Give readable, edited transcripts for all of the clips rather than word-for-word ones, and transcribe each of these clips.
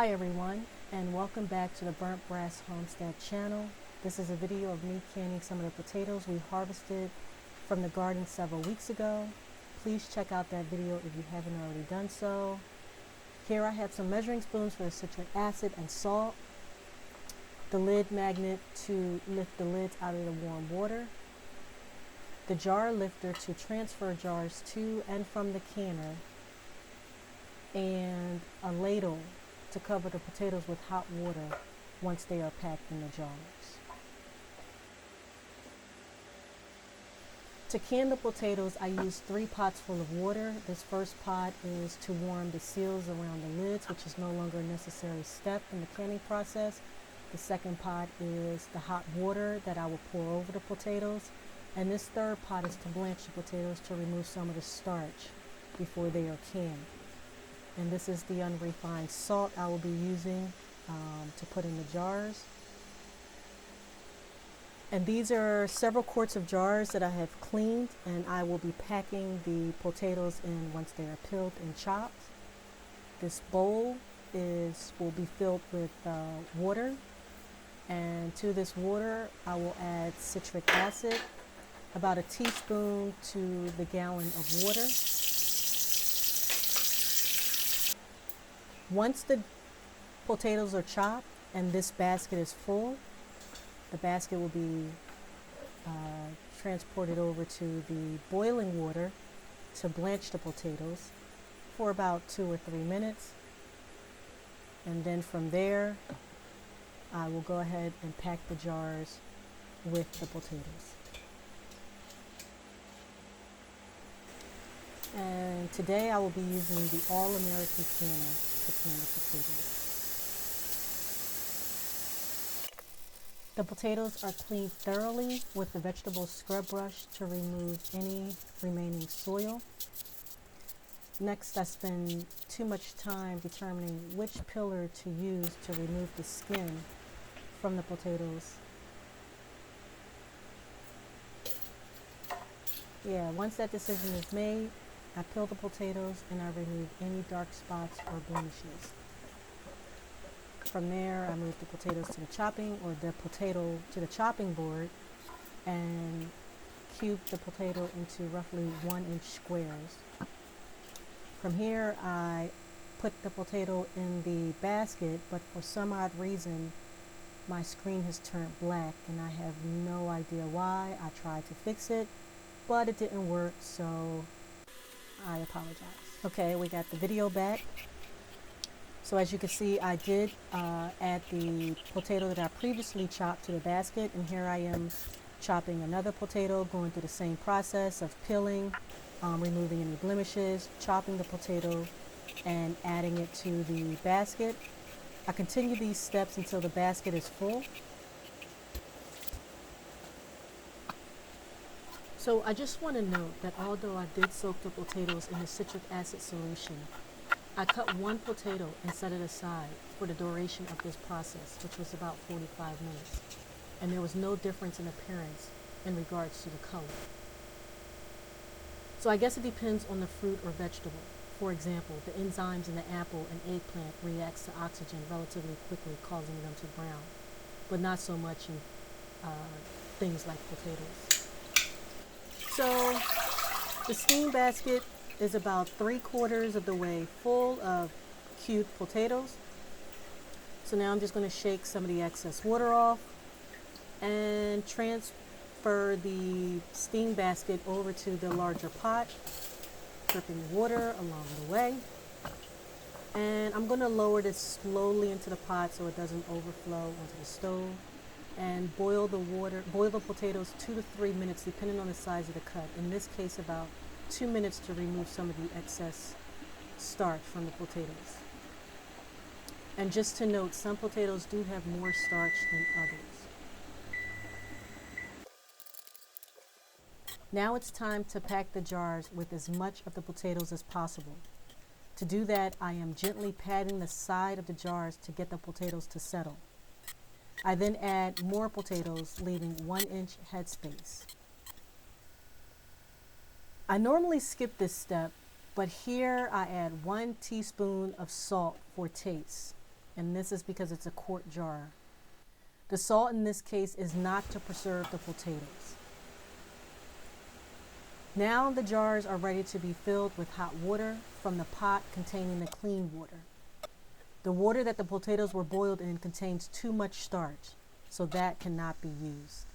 Hi everyone, and welcome back to the Burnt Brass Homestead channel. This is a video of me canning some of the potatoes we harvested from the garden several weeks ago. Please check out that video if you haven't already done so. Here I have some measuring spoons for the citric acid and salt, the lid magnet to lift the lids out of the warm water, the jar lifter to transfer jars to and from the canner, and a ladle to cover the potatoes with hot water once they are packed in the jars. To can the potatoes, I use 3 pots full of water. This first pot is to warm the seals around the lids, which is no longer a necessary step in the canning process. The second pot is the hot water that I will pour over the potatoes. And this third pot is to blanch the potatoes to remove some of the starch before they are canned. And this is the unrefined salt I will be using to put in the jars. And these are several quarts of jars that I have cleaned, and I will be packing the potatoes in once they are peeled and chopped. This bowl will be filled with water, and to this water I will add citric acid, about a teaspoon to the gallon of water. Once the potatoes are chopped and this basket is full, the basket will be transported over to the boiling water to blanch the potatoes for about 2 or 3 minutes. And then from there, I will go ahead and pack the jars with the potatoes. And today I will be using the All-American canner to can the potatoes. The potatoes are cleaned thoroughly with the vegetable scrub brush to remove any remaining soil. Next, I spend too much time determining which peeler to use to remove the skin from the potatoes. Once that decision is made, I peel the potatoes and I remove any dark spots or blemishes. From there, I move the potatoes to the chopping board and cube the potato into roughly 1-inch squares. From here, I put the potato in the basket, but for some odd reason, my screen has turned black and I have no idea why. I tried to fix it, but it didn't work, so I apologize. Okay, we got the video back. So as you can see, I did add the potato that I previously chopped to the basket, and here I am chopping another potato, going through the same process of peeling, removing any blemishes, chopping the potato, and adding it to the basket. I continue these steps until the basket is full. So I just want to note that although I did soak the potatoes in the citric acid solution, I cut one potato and set it aside for the duration of this process, which was about 45 minutes. And there was no difference in appearance in regards to the color. So I guess it depends on the fruit or vegetable. For example, the enzymes in the apple and eggplant reacts to oxygen relatively quickly, causing them to brown, but not so much in things like potatoes. So the steam basket is about 3/4 of the way full of cubed potatoes. So now I'm just going to shake some of the excess water off and transfer the steam basket over to the larger pot, dripping water along the way. And I'm going to lower this slowly into the pot so it doesn't overflow onto the stove, and boil the potatoes 2 to 3 minutes depending on the size of the cut. In this case, about 2 minutes to remove some of the excess starch from the potatoes. And just to note, some potatoes do have more starch than others. Now it's time to pack the jars with as much of the potatoes as possible. To do that, I am gently patting the side of the jars to get the potatoes to settle. I then add more potatoes, leaving 1-inch headspace. I normally skip this step, but here I add 1 teaspoon of salt for taste. and this is because it's a quart jar. The salt in this case is not to preserve the potatoes. Now the jars are ready to be filled with hot water from the pot containing the clean water. The water that the potatoes were boiled in contains too much starch, so that cannot be used.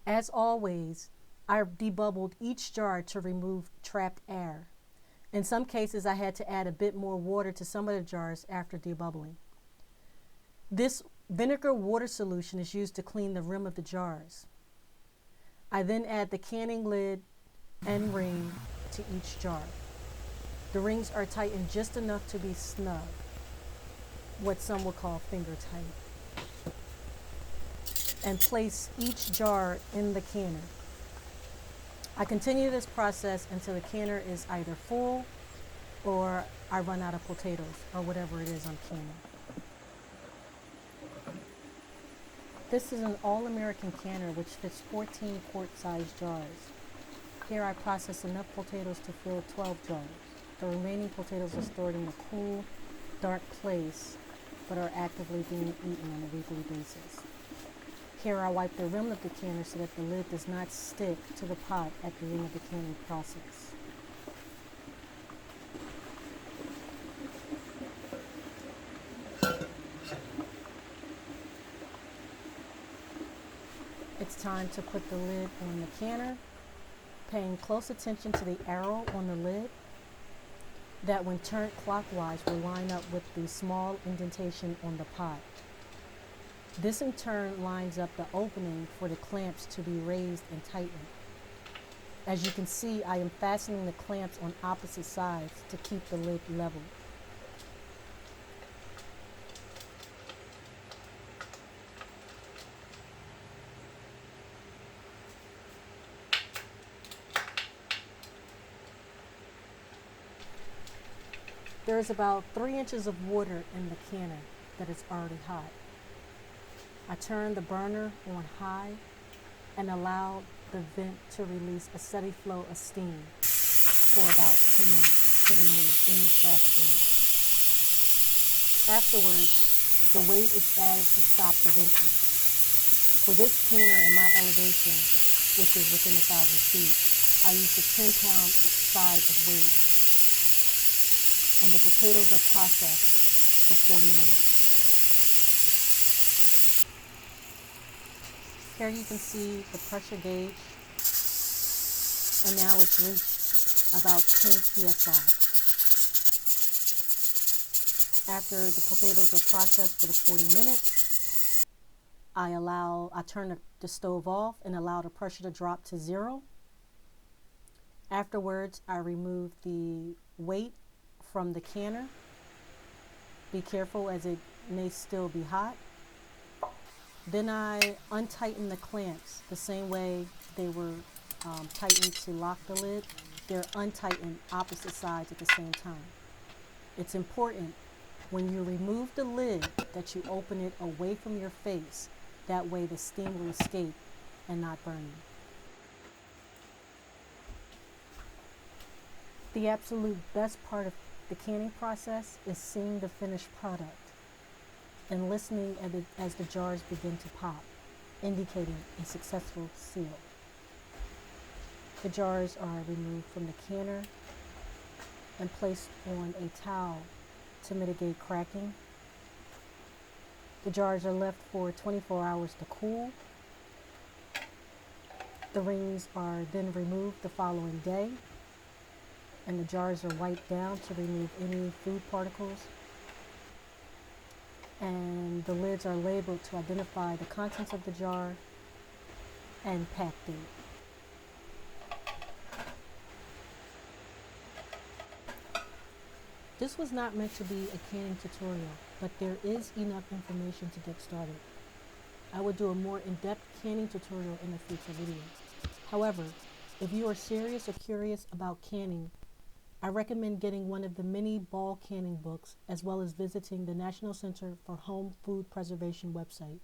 As always, I debubbled each jar to remove trapped air. In some cases, I had to add a bit more water to some of the jars after debubbling. This vinegar water solution is used to clean the rim of the jars. I then add the canning lid and ring to each jar. The rings are tightened just enough to be snug, what some would call finger tight, and place each jar in the canner. I continue this process until the canner is either full or I run out of potatoes or whatever it is I'm canning. This is an all-American canner which fits 14 quart-sized jars. Here I process enough potatoes to fill 12 jars. The remaining potatoes are stored in a cool, dark place, but are actively being eaten on a weekly basis. Here I wipe the rim of the canner so that the lid does not stick to the pot at the end of the canning process. It's time to put the lid on the canner, paying close attention to the arrow on the lid that when turned clockwise will line up with the small indentation on the pot. This in turn lines up the opening for the clamps to be raised and tightened. As you can see, I am fastening the clamps on opposite sides to keep the lid level. There is about 3 inches of water in the canner that is already hot. I turn the burner on high and allow the vent to release a steady flow of steam for about 10 minutes to remove any trapped air. Afterwards, the weight is added to stop the venting. For this canner in my elevation, which is within 1,000 feet, I use the 10-pound side of weight, and the potatoes are processed for 40 minutes. Here you can see the pressure gauge, and now it's reached about 10 psi. After the potatoes are processed for the 40 minutes, I turn the stove off and allow the pressure to drop to 0. Afterwards, I remove the weight from the canner. Be careful as it may still be hot. Then I untighten the clamps the same way they were tightened to lock the lid. They're untightened opposite sides at the same time. It's important when you remove the lid that you open it away from your face. That way the steam will escape and not burn you. The absolute best part of the canning process is seeing the finished product and listening as the jars begin to pop, indicating a successful seal. The jars are removed from the canner and placed on a towel to mitigate cracking. The jars are left for 24 hours to cool. The rings are then removed the following day, and the jars are wiped down to remove any food particles. And the lids are labeled to identify the contents of the jar and pack date. This was not meant to be a canning tutorial, but there is enough information to get started. I will do a more in-depth canning tutorial in a future video. However, if you are serious or curious about canning, I recommend getting one of the many ball canning books, as well as visiting the National Center for Home Food Preservation website.